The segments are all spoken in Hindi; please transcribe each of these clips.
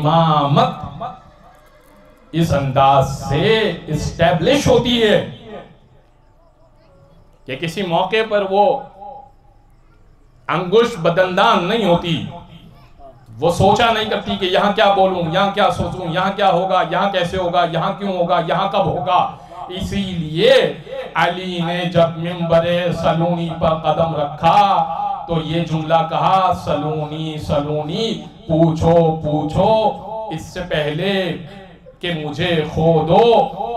इमामत इस अंदाज से इस्टेब्लिश होती है कि किसी मौके पर वो अंगुश बदंदान नहीं होती, वो सोचा नहीं करती कि यहाँ क्या बोलूं, यहाँ क्या सोचूं, यहाँ क्या होगा, यहाँ कैसे होगा, यहाँ क्यों होगा, यहाँ कब होगा। इसीलिए अली ने जब मिंबरे सलूनी पर कदम रखा तो ये जुमला कहा, सलूनी सलूनी, पूछो पूछो इससे पहले कि मुझे खो दो।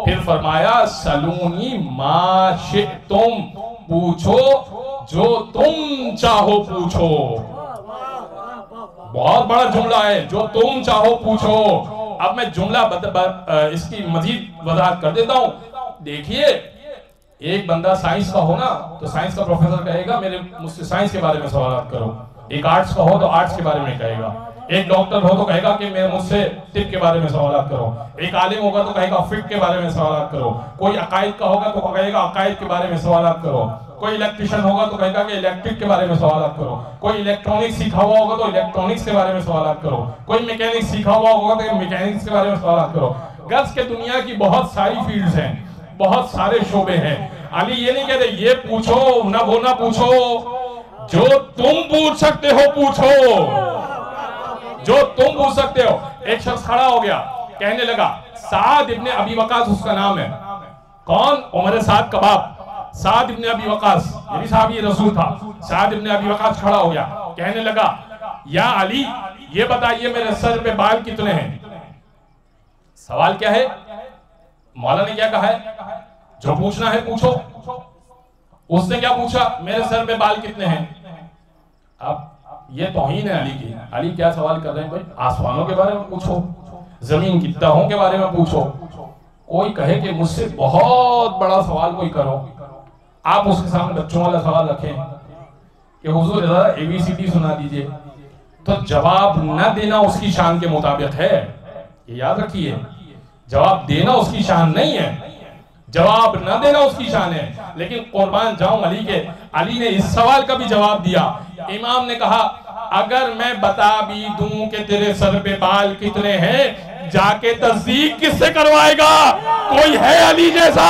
फिर फरमाया सलूनी मा शिअ्तुम, पूछो जो तुम चाहो पूछो। बहुत बड़ा जुमला है, जो तुम चाहो पूछो। अब मैं जुमला इसकी मजीद वजाहत कर देता हूं। देखिए, एक बंदा साइंस का हो ना तो साइंस का प्रोफेसर कहेगा मेरे मुझसे साइंस के बारे में सवाल करो। एक आर्ट्स का हो तो आर्ट्स के बारे में कहेगा। एक डॉक्टर हो तो कहेगा कि मैं मुझसे तिब के बारे में सवाल करो। एक आलिम होगा तो कहेगा फिक के बारे में सवाल करो। कोई अकायद का होगा तो कहेगा अकायद के बारे में सवाल करो। कोई इलेक्ट्रिशियन होगा तो कहेगा कि इलेक्ट्रिक के बारे में सवाल करो। कोई इलेक्ट्रॉनिक्स सीखा हुआ होगा तो इलेक्ट्रॉनिक्स के बारे में सवाल करो। कोई मैकेनिक्स सीखा हुआ होगा तो मैकेनिक्स के बारे में सवाल करो। गर्ल्स के दुनिया की बहुत सारी फील्ड्स हैं, बहुत सारे शोबे हैं। अली ये नहीं कहते ये पूछो ना वो ना पूछो, जो तुम पूछ सकते हो पूछो, जो तुम पूछ सकते हो। एक शख्स खड़ा हो गया, कहने लगा साद इब्ने अबी वकास उसका नाम है। कौन? उमर साद कबाब। साद इब्ने अबी वकास, ये भी साहबी रसूल था। साद इब्ने अबी वकास खड़ा हो गया, कहने लगा या अली ये बताइए मेरे सर पे बाल कितने हैं? सवाल क्या है? मौला ने क्या कहा है? जो पूछना है पूछो। उसने क्या पूछा? मेरे सर पे बाल कितने हैं? अब ये तौहीन है अली की। अली क्या सवाल कर रहे हैं? भाई आसमानों के बारे में पूछो, जमीन की तहों के बारे में पूछो। कोई कहे कि मुझसे बहुत बड़ा सवाल कोई करो, आप उसके सामने बच्चों वाला सवाल रखें कि हुजूर जरा ABCD सुना दीजिए, तो जवाब न देना उसकी शान के मुताबिक है। ये याद रखिए, जवाब देना उसकी शान नहीं है, जवाब न देना उसकी शान है। लेकिन कुर्बान जाऊं अली के, अली ने इस सवाल का भी जवाब दिया। इमाम ने कहा अगर मैं बता भी दूं कि तेरे सर पे बाल कितने हैं, जाके तस्दीक किससे करवाएगा? कोई है अली जैसा?